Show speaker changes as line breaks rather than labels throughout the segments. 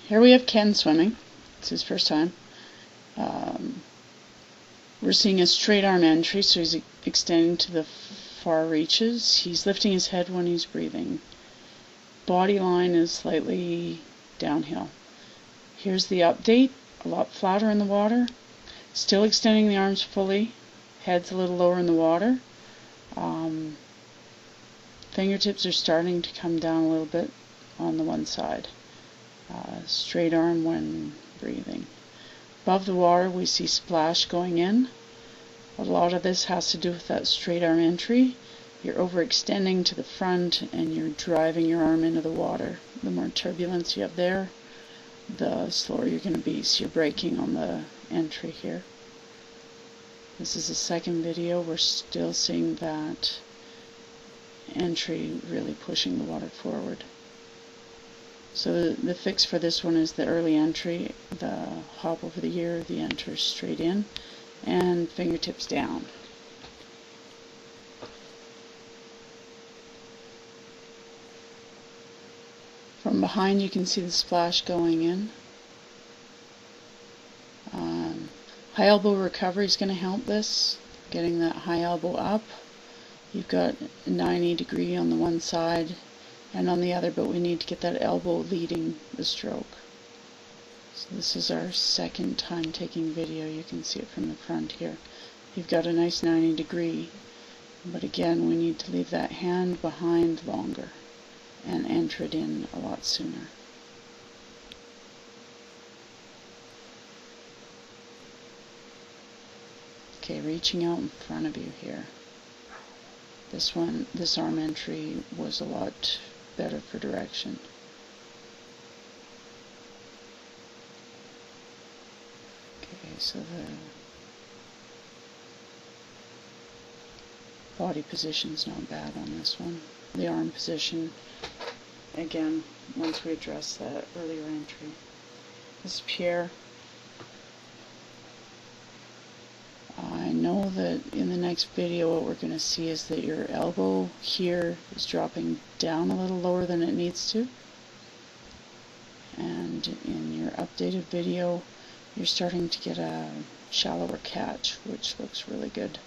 Here we have Ken swimming. It's his first time. We're seeing a straight arm entry, so he's extending to the far reaches. He's lifting his head when he's breathing. Body line is slightly downhill. Here's the update. A lot flatter in the water. Still extending the arms fully. Head's a little lower in the water. Fingertips are starting to come down a little bit on the one side. Straight arm when breathing. Above the water we see splash going in. A lot of this has to do with that straight arm entry. You're overextending to the front and you're driving your arm into the water. The more turbulence you have there, the slower you're going to be. So you're braking on the entry here. This is the second video. We're still seeing that entry really pushing the water forward. So the fix for this one is the early entry, the hop over the ear, the enter straight in, and fingertips down. From behind you can see the splash going in. High elbow recovery is going to help this, getting that high elbow up. You've got a 90 degree on the one side and on the other, but we need to get that elbow leading the stroke. So this is our second time taking video. You can see it from the front here. You've got a nice 90 degree, but again we need to leave that hand behind longer and enter it in a lot sooner. Okay, reaching out in front of you here. This arm entry was a lot better for direction. Okay, so the body position's not bad on this one. The arm position, again, once we address that earlier entry. This is Pierre. I know that in the next video what we're going to see is that your elbow here is dropping down a little lower than it needs to. And in your updated video you're starting to get a shallower catch, which looks really good.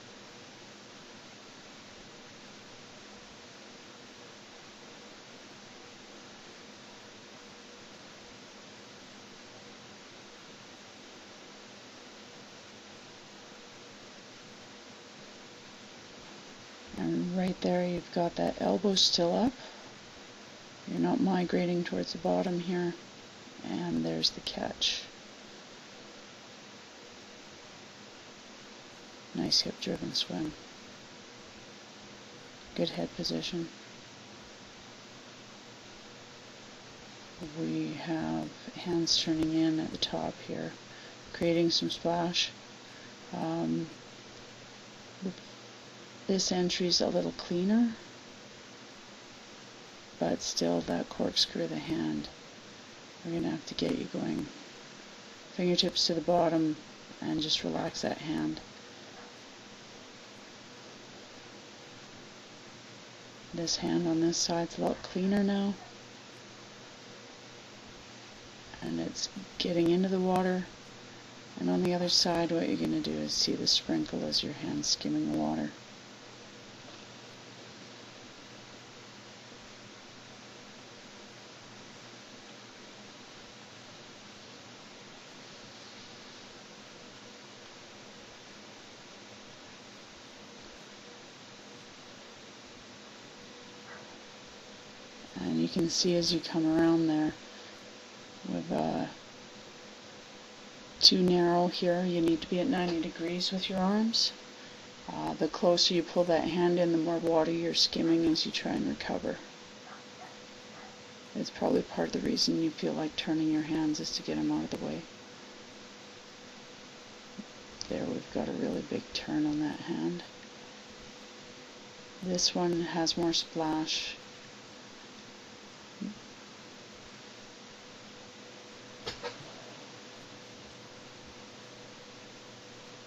And right there you've got that elbow still up. You're not migrating towards the bottom here. And there's the catch. Nice hip driven swim. Good head position. We have hands turning in at the top here, creating some splash. This entry's a little cleaner, but still that corkscrew of the hand, we're going to have to get you going. Fingertips to the bottom and just relax that hand. This hand on this side's a lot cleaner now, and it's getting into the water. And on the other side what you're going to do is see the sprinkle as your hand's skimming the water. And you can see as you come around there, with too narrow here, you need to be at 90 degrees with your arms. The closer you pull that hand in, the more water you're skimming as you try and recover. It's probably part of the reason you feel like turning your hands is to get them out of the way. There, we've got a really big turn on that hand. This one has more splash.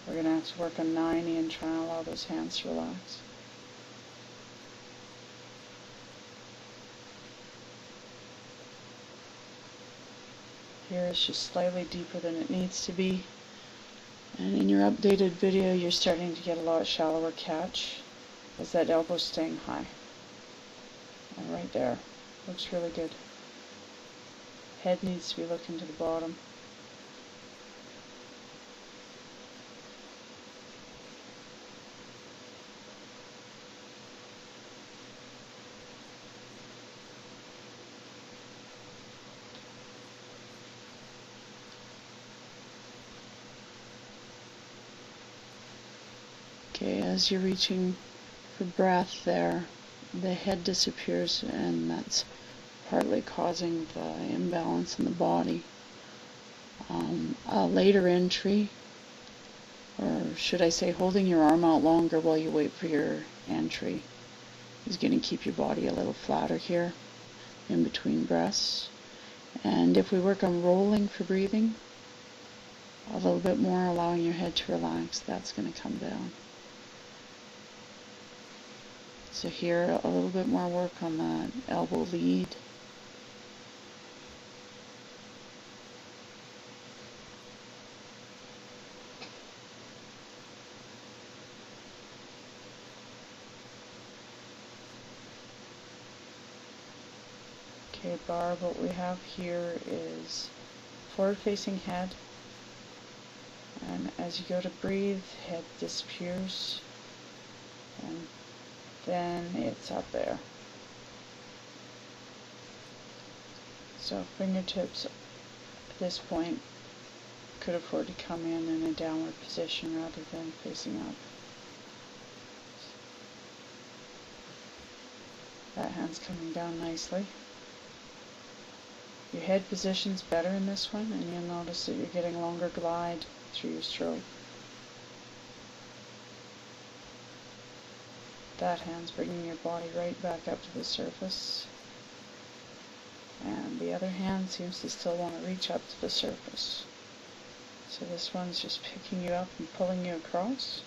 We're going to have to work on 90 and try and allow those hands to relax. Here it's just slightly deeper than it needs to be. And in your updated video, you're starting to get a lot shallower catch as that elbow's staying high. And right there. Looks really good. Head needs to be looking to the bottom. Okay, as you're reaching for breath there, the head disappears, and that's partly causing the imbalance in the body. A later entry, or should I say holding your arm out longer while you wait for your entry, is going to keep your body a little flatter here in between breaths. And if we work on rolling for breathing, a little bit more, allowing your head to relax, that's going to come down. So here, a little bit more work on the elbow lead. Okay, Barb, what we have here is forward-facing head, and as you go to breathe, head disappears, and then it's up there. So fingertips at this point could afford to come in a downward position rather than facing up. That hand's coming down nicely. Your head position's better in this one, and you'll notice that you're getting longer glide through your stroke. That hand's bringing your body right back up to the surface, and the other hand seems to still want to reach up to the surface. So this one's just picking you up and pulling you across.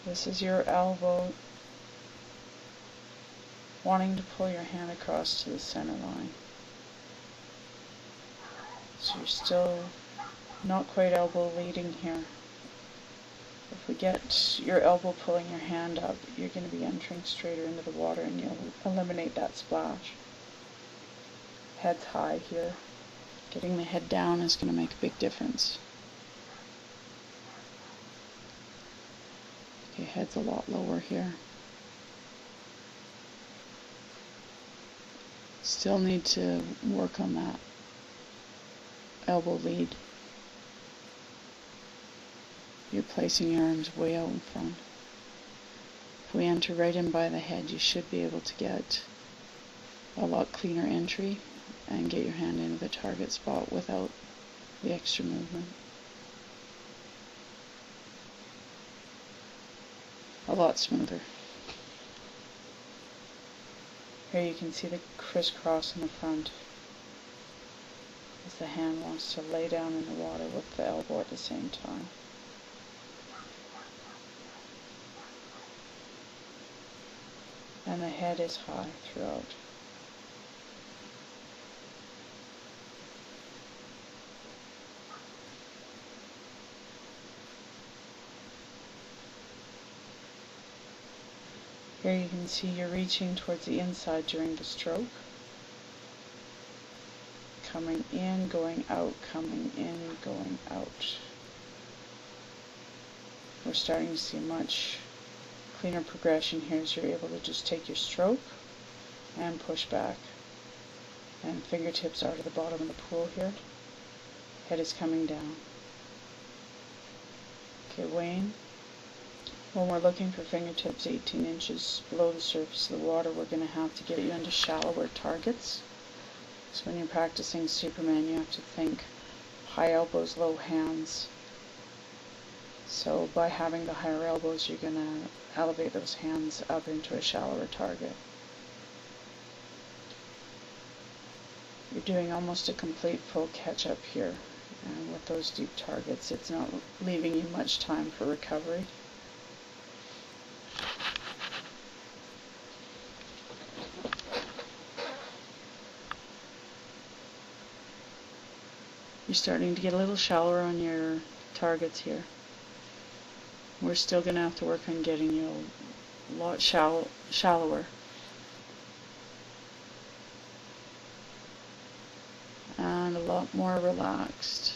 This is your elbow wanting to pull your hand across to the center line. So you're still not quite elbow leading here. If we get your elbow pulling your hand up, you're going to be entering straighter into the water, and you'll eliminate that splash. Head's high here. Getting the head down is going to make a big difference. Okay, head's a lot lower here. Still need to work on that elbow lead. You're placing your arms way out in front. If we enter right in by the head, you should be able to get a lot cleaner entry and get your hand into the target spot without the extra movement. A lot smoother. Here you can see the crisscross in the front as the hand wants to lay down in the water with the elbow at the same time. And the head is high throughout. Here you can see you're reaching towards the inside during the stroke. Coming in, going out, coming in, going out. We're starting to see a much cleaner progression here as you're able to just take your stroke and push back. And fingertips are to the bottom of the pool here. Head is coming down. Okay, Wayne. When we're looking for fingertips 18 inches below the surface of the water, we're going to have to get you into shallower targets. So when you're practicing Superman, you have to think high elbows, low hands. So by having the higher elbows, you're going to elevate those hands up into a shallower target. You're doing almost a complete full catch up here. And with those deep targets, it's not leaving you much time for recovery. You're starting to get a little shallower on your targets here. We're still going to have to work on getting you a lot shallower. And a lot more relaxed.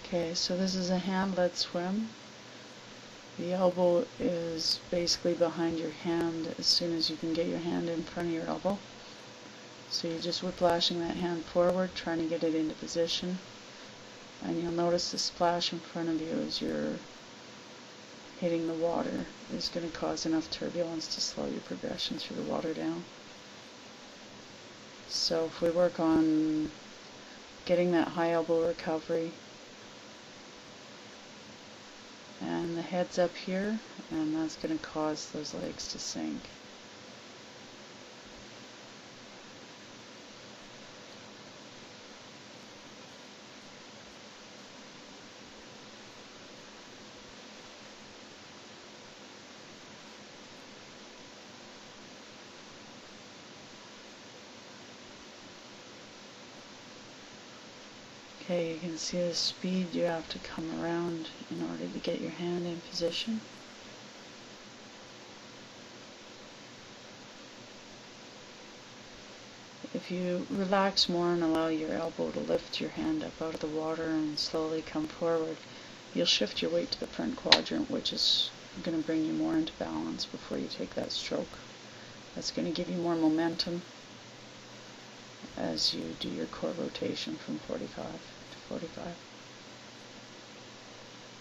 Okay, so this is a hand-led swim. The elbow is basically behind your hand as soon as you can get your hand in front of your elbow. So you're just whiplashing that hand forward, trying to get it into position. And you'll notice the splash in front of you as you're hitting the water is going to cause enough turbulence to slow your progression through the water down. So if we work on getting that high elbow recovery, and the head's up here, and that's going to cause those legs to sink. Okay, you can see the speed you have to come around in order to get your hand in position. If you relax more and allow your elbow to lift your hand up out of the water and slowly come forward, you'll shift your weight to the front quadrant, which is going to bring you more into balance before you take that stroke. That's going to give you more momentum as you do your core rotation from 45 to 45.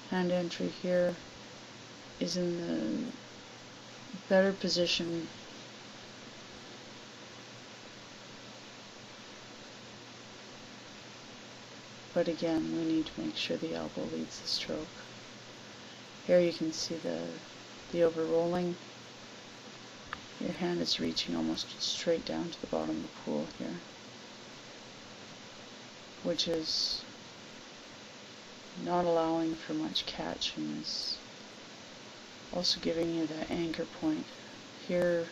Hand entry here is in the better position but again we need to make sure the elbow leads the stroke. Here you can see the over-rolling. Your hand is reaching almost straight down to the bottom of the pool here, which is not allowing for much catch and is also giving you the anchor point. Here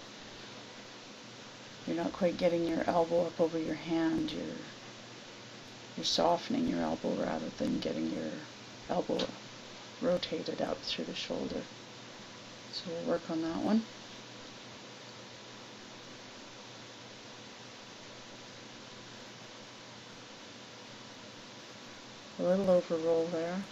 you're not quite getting your elbow up over your hand, you're softening your elbow rather than getting your elbow rotated up through the shoulder. So we'll work on that one. A little over roll there.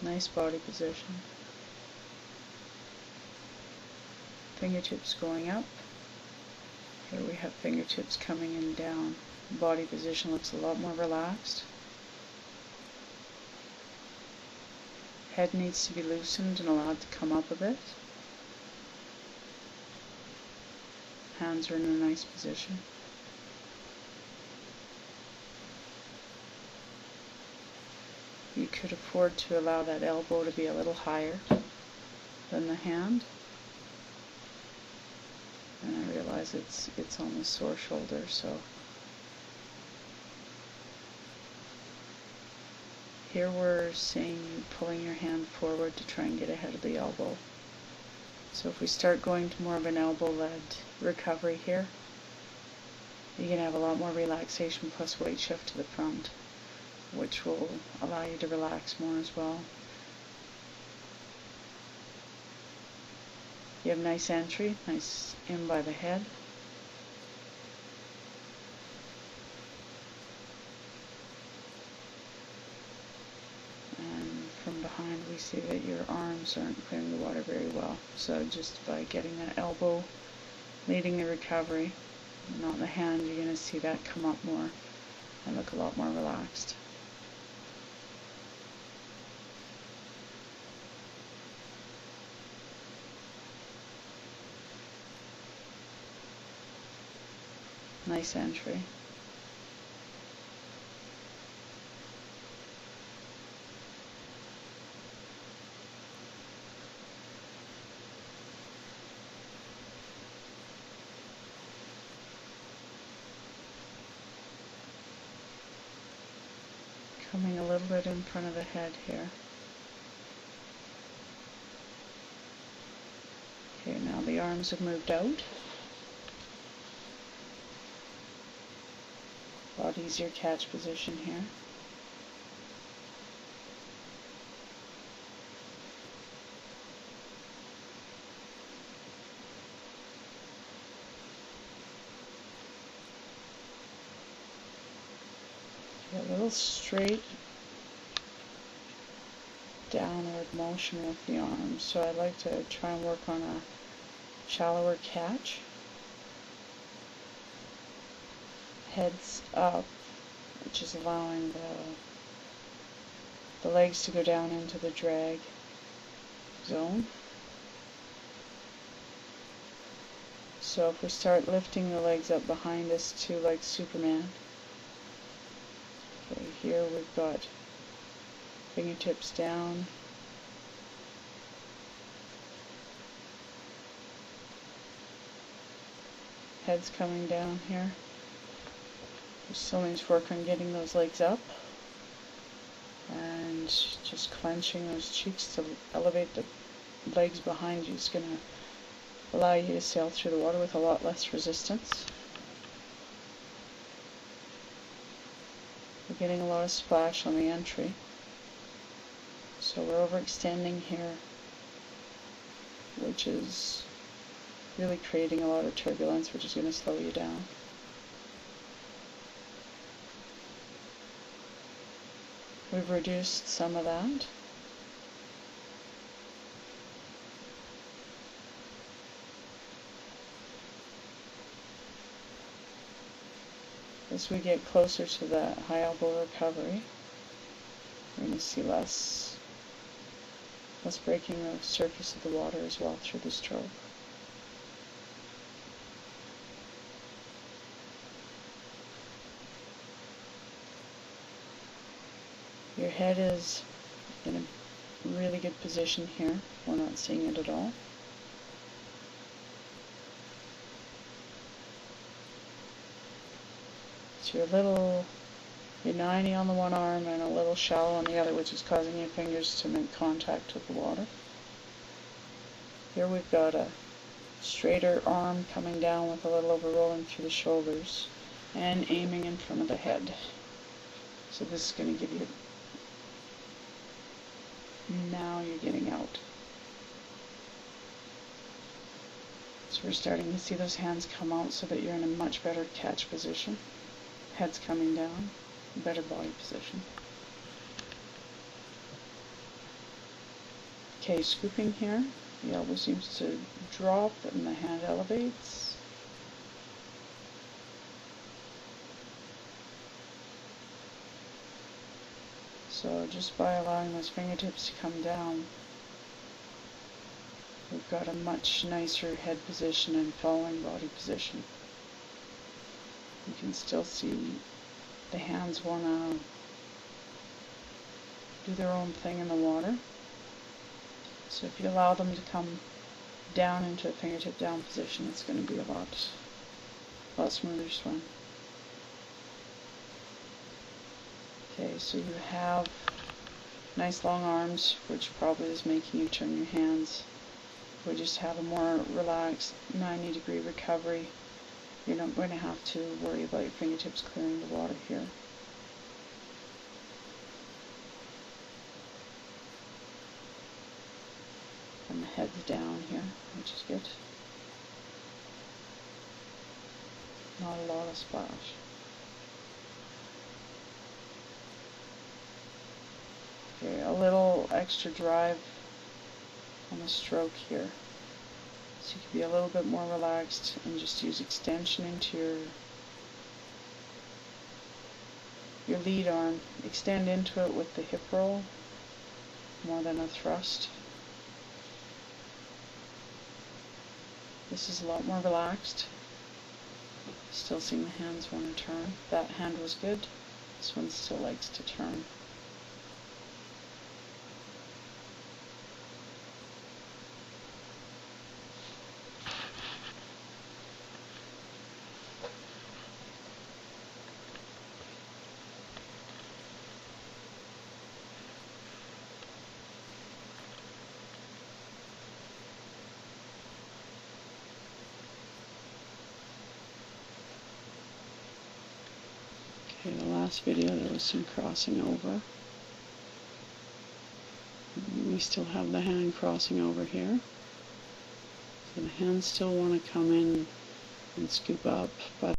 Nice body position. Fingertips going up. Here we have fingertips coming in down. Body position looks a lot more relaxed. Head needs to be loosened and allowed to come up a bit. Hands are in a nice position. You could afford to allow that elbow to be a little higher than the hand. And I realize it's on the sore shoulder, so here we're seeing you pulling your hand forward to try and get ahead of the elbow. So if we start going to more of an elbow-led recovery here, you're going to have a lot more relaxation plus weight shift to the front, which will allow you to relax more as well. You have nice entry, nice in by the head. And from behind we see that your arms aren't clearing the water very well. So just by getting that elbow leading the recovery, not the hand, you're going to see that come up more and look a lot more relaxed. Nice entry. coming a little bit in front of the head here. Okay, now the arms have moved out. A lot easier catch position here. A little straight downward motion with the arms, so I like to try and work on a shallower catch. Heads up, which is allowing the legs to go down into the drag zone. So if we start lifting the legs up behind us too, like Superman. Okay, here we've got fingertips down. Head's coming down here. We still need to work on getting those legs up and just clenching those cheeks to elevate the legs behind you. It's going to allow you to sail through the water with a lot less resistance. We're getting a lot of splash on the entry, so we're overextending here, which is really creating a lot of turbulence, which is going to slow you down. We've reduced some of that. As we get closer to the high elbow recovery, we're going to see less breaking the surface of the water as well through the stroke. Your head is in a really good position here. We're not seeing it at all. So you're 90 on the one arm and a little shallow on the other, which is causing your fingers to make contact with the water. Here we've got a straighter arm coming down with a little over rolling through the shoulders and aiming in front of the head. So this is going to give you, now you're getting out. So we're starting to see those hands come out so that you're in a much better catch position. Head's coming down, better body position. Okay, scooping here. The elbow seems to drop and the hand elevates. So just by allowing those fingertips to come down, we've got a much nicer head position and following body position. You can still see the hands want to do their own thing in the water. So if you allow them to come down into a fingertip down position, it's going to be a lot smoother swim. Okay, so you have nice long arms, which probably is making you turn your hands. We just have a more relaxed 90-degree recovery. You're not going to have to worry about your fingertips clearing the water here. And the head's down here, which is good. Not a lot of splash. Okay, a little extra drive on the stroke here. So you can be a little bit more relaxed and just use extension into your lead arm. Extend into it with the hip roll more than a thrust. This is a lot more relaxed. Still seeing the hands want to turn. That hand was good. This one still likes to turn. last video there was some crossing over. We still have the hand crossing over here. So the hands still want to come in and scoop up, but